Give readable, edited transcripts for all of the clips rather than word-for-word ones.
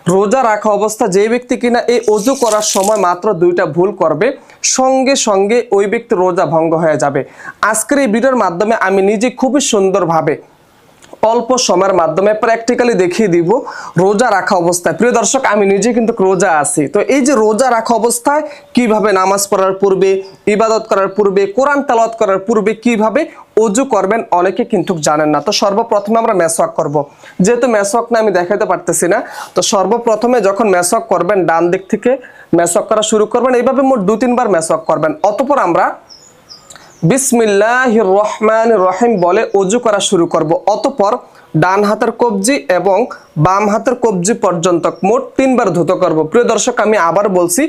রোজা রাখা অবস্থা যে ব্যক্তি কিনা এই ওযু করার সময় মাত্র 2টা ভুল করবে, সঙ্গে সঙ্গে ওই ব্যক্তির রোজা ভঙ্গ হয়ে যাবে। আজকের এই ভিডিওর মাধ্যমে আমি নিজে খুবই সুন্দরভাবে অল্প সময়ের মাধ্যমে প্র্যাকটিক্যালি দেখিয়ে দিব রোজা রাখা অবস্থায়। প্রিয় দর্শক, আমি নিজে কিন্তু রোজা আছি, তো এই যে রোজা রাখা অবস্থায় কিভাবে নামাজ পড়ার পূর্বে, ইবাদত করার পূর্বে, কোরআন তেলাওয়াত করার পূর্বে কিভাবে ওযু করবেন অনেকে কিন্তু জানেন না। তো সর্বপ্রথমে আমরা মেসওয়াক করব। যেহেতু মেসওয়াক না আমি দেখাতে পারতেছি না, তো সর্বপ্রথমে যখন মেসওয়াক করবেন ডান দিক থেকে মেসওয়াক করা শুরু করবেন। এইভাবে মোট 2-3 বার মেসওয়াক করবেন। অতঃপর আমরা বিসমিল্লাহির রহমানির রহিম বলে ওযু করা শুরু করব। অতঃপর ডান হাতের কবজি এবং বাম হাতের কবজি পর্যন্ত মোট 3 বার ধুত করব। প্রিয় দর্শক, আমি আবার বলছি,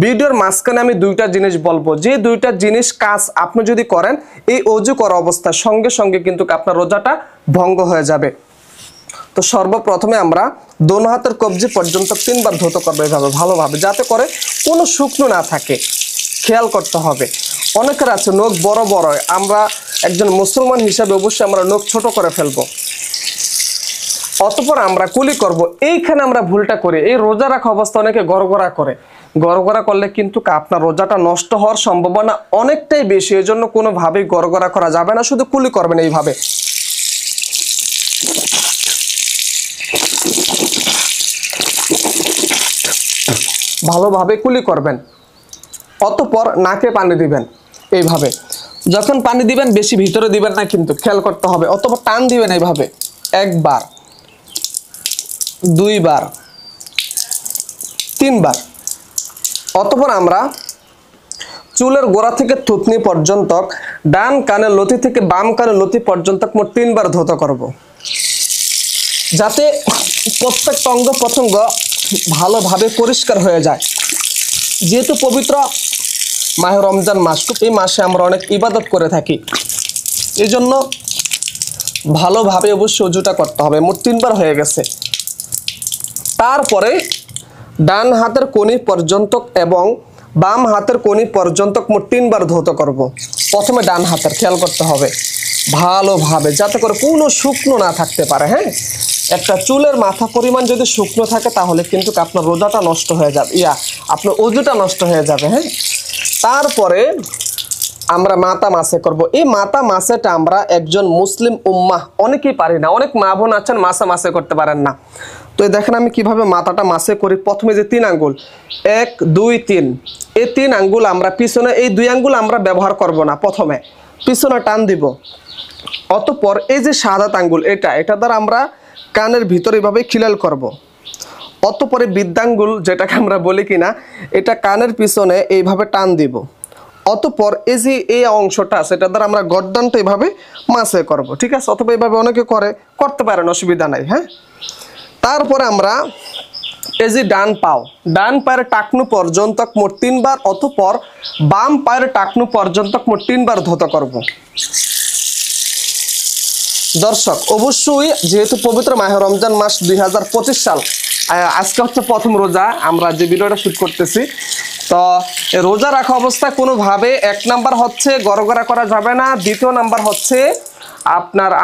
ভিডিওর মাঝখানে আমি 2টা জিনিস বলবো, যে 2টা জিনিস কাজ আপনি যদি করেন এই ওযু করা অবস্থায় সঙ্গে সঙ্গে কিন্তু আপনার রোজাটা ভঙ্গ হয়ে যাবে। তো সর্বপ্রথমে আমরা দোনো হাতের কবজি পর্যন্ত 3 বার ধুত করব এভাবে ভালোভাবে, যাতে করে কোনো শুকনো না থাকে, খেয়াল করতে হবে। অনেকের আছে নখ বড় বড়, আমরা একজন মুসলমান হিসাবে অবশ্যই আমরা নখ ছোট করে ফেলবো। অতঃপর আমরা কুলি করব। এইখানে আমরা ভুলটা করি, এই রোজা রাখা অবস্থা অনেকে গড়গড়া করে, গড়গড়া করলে কিন্তু আপনার রোজাটা নষ্ট হওয়ার সম্ভাবনা অনেকটাই বেশি। এই জন্য কোনোভাবেই গড়গড়া করা যাবে না, শুধু কুলি করবেন এইভাবে। ভালোভাবে কুলি করবেন। অতঃপর নাকে পানি দিবেন এইভাবে। যখন পানি দিবেন বেশি ভিতরে দিবেন না, কিন্তু খেয়াল করতে হবে। অতঃপর টান দিবেন এইভাবে 1 বার, 2 বার, 3 বার। অতঃপর আমরা চুলের গোড়া থেকে থুতনি পর্যন্ত, ডান কানের লতি থেকে বাম কানের লতি পর্যন্ত মোট 3 বার ধৌত করব, যাতে প্রত্যেকটা অঙ্গ প্রত্যঙ্গ ভালোভাবে পরিষ্কার হয়ে যায়। যেহেতু পবিত্র মাহে রমজান মাস, এই মাসে আমরা অনেক ইবাদত করে থাকি, এই জন্য ভালোভাবে অবশ্যই ওযুটা করতে হবে। মোট 3 বার হয়ে গেছে। তারপরে ডান হাতের কোনি পর্যন্ত এবং বাম হাতের কোনি পর্যন্ত মোট 3 বার ধৌত করব। প্রথমে ডান হাতের, খেয়াল করতে হবে ভালোভাবে, যাতে করে কোনো শুকনো না থাকতে পারে। হ্যাঁ, একটা চুলের মাথা পরিমাণ যদি শুকনো থাকে তাহলে কিন্তু আপনার রোজাটা নষ্ট হয়ে যাবে, আপনার ওযুটা নষ্ট হয়ে যাবে। হ্যাঁ, তারপরে আমরা মাথা মাসে করব। এই মাথা মাসেটা আমরা একজন মুসলিম উম্মাহ অনেকেই পারি না, অনেক মা বোন আছেন মাসে মাসে করতে পারেন না। তো দেখেন আমি কিভাবে মাথাটা মাসে করি। প্রথমে যে 3 আঙ্গুল, 1 2 3, এই 3 আঙ্গুল আমরা পিছনে, এই 2 আঙ্গুল আমরা ব্যবহার করব না, প্রথমে পিছনে টান দিব। অতঃপর এই যে সাদাত আঙ্গুল, এটা দ্বারা আমরা কানের ভিতরে এভাবে খিলাল করব। অতঃপরে বৃদ্ধাঙ্গুল, যেটাকে আমরা বলি কিনা, এটা কানের পিছনে এইভাবে টান দিব। অতঃপর এই যে এই অংশটা সেটা দ্বারা আমরা গর্দানটা এইভাবে মাসে করব। ঠিক আছে, অথবা এইভাবে অনেকে করতে পারেন, অসুবিধা নাই। হ্যাঁ, তারপরে আমরা এই যে ডান পায়ের টাকনু পর্যন্ত মোট 3 বার, অতঃপর বাম পায়ের টাকনু পর্যন্ত মোট 3 বার ধৌত করব। দর্শক, অবশ্যই যেহেতু পবিত্র মাহে রমজান মাস 2025 সাল, আজকে হচ্ছে প্রথম রোজা, আমরা যে ভিডিওটা শুট করতেছি, তো রোজা রাখা অবস্থায় কোনোভাবে 1 নাম্বার হচ্ছে গড়গড়া করা যাবে না। 2 নাম্বার হচ্ছে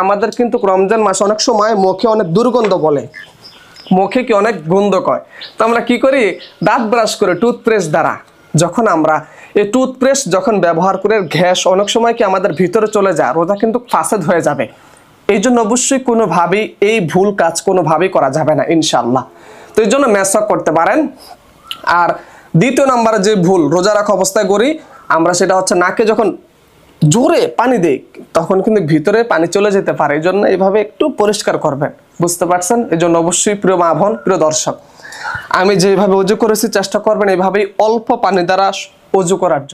আমাদের কিন্তু রমজান মাস অনেক সময় মুখে অনেক দুর্গন্ধ বলে, মুখে কি অনেক গন্ধ কয়। তো আমরা কি করি, দাঁত ব্রাশ করে টুথপেস্ট দ্বারা, যখন আমরা এই টুথপেস্ট যখন ব্যবহার করে গ্যাস অনেক সময় কি আমাদের ভিতরে চলে যায়, রোজা কিন্তু ফাসাদ হয়ে যাবে। এই জন্য অবশ্যই কোনোভাবেই এই ভুল কাজ কোনোভাবেই করা যাবে না ইনশাআল্লাহ। তো এই জন্য মেসওয়াক করতে পারেন। আর 2 নাম্বারে যে ভুল রোজা রাখা অবস্থায় করি আমরা, সেটা হচ্ছে নাকে যখন জোরে পানি দেই তখন কিন্তু ভিতরে পানি চলে যেতে পারে, এই জন্য এইভাবে একটু পরিষ্কার করবেন। বুঝতে পারছেন? এই জন্য অবশ্যই প্রিয় মা বোন, প্রিয় দর্শক, আমি যেভাবে ওযু করেছি চেষ্টা করবেন এইভাবেই অল্প পানি দ্বারা ওযু করার জন্য।